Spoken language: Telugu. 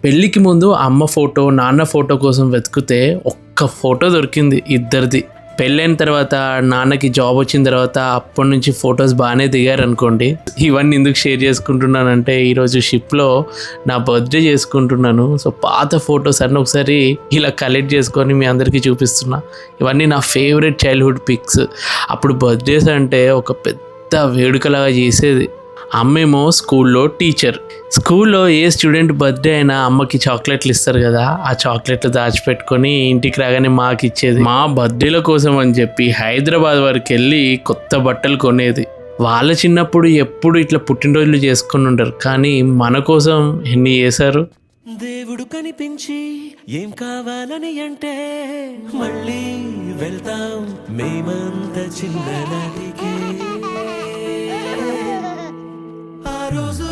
పెళ్ళికి ముందు అమ్మ ఫోటో నాన్న ఫోటో కోసం వెతికితే ఒక్క ఫోటో దొరికింది ఇద్దరిది. పెళ్ళైన తర్వాత నాన్నకి జాబ్ వచ్చిన తర్వాత అప్పటి నుంచి ఫొటోస్ బాగానే దిగారు అనుకోండి. ఇవన్నీ ఎందుకు షేర్ చేసుకుంటున్నానంటే ఈరోజు షిప్లో నా బర్త్డే చేసుకుంటున్నాను. సో పాత ఫొటోస్ అన్నీ ఒకసారి ఇలా కలెక్ట్ చేసుకొని మీ అందరికీ చూపిస్తున్నా. ఇవన్నీ నా ఫేవరెట్ చైల్డ్హుడ్ పిక్స్. అప్పుడు బర్త్డేస్ అంటే ఒక పెద్ద వేడుకలాగా చేసేది. అమ్మేమో స్కూల్లో టీచర్. స్కూల్లో ఏ స్టూడెంట్ బర్త్డే అయినా అమ్మకి చాక్లెట్లు ఇస్తారు కదా, ఆ చాక్లెట్లు దాచిపెట్టుకొని ఇంటికి రాగానే మాకు ఇచ్చేది. మా బర్త్డేల కోసం అని చెప్పి హైదరాబాద్ వరకు వెళ్ళి కొత్త బట్టలు కొనేది. వాళ్ళ చిన్నప్పుడు ఎప్పుడు ఇట్లా పుట్టినరోజులు చేసుకుని ఉంటారు, కానీ మన కోసం ఎన్ని చేశారు. దేవుడు కనిపించి ఏం కావాలని అంటే మళ్ళీ వెళ్తాం మేమంత చిన్ననాటికి. ఆ రోజు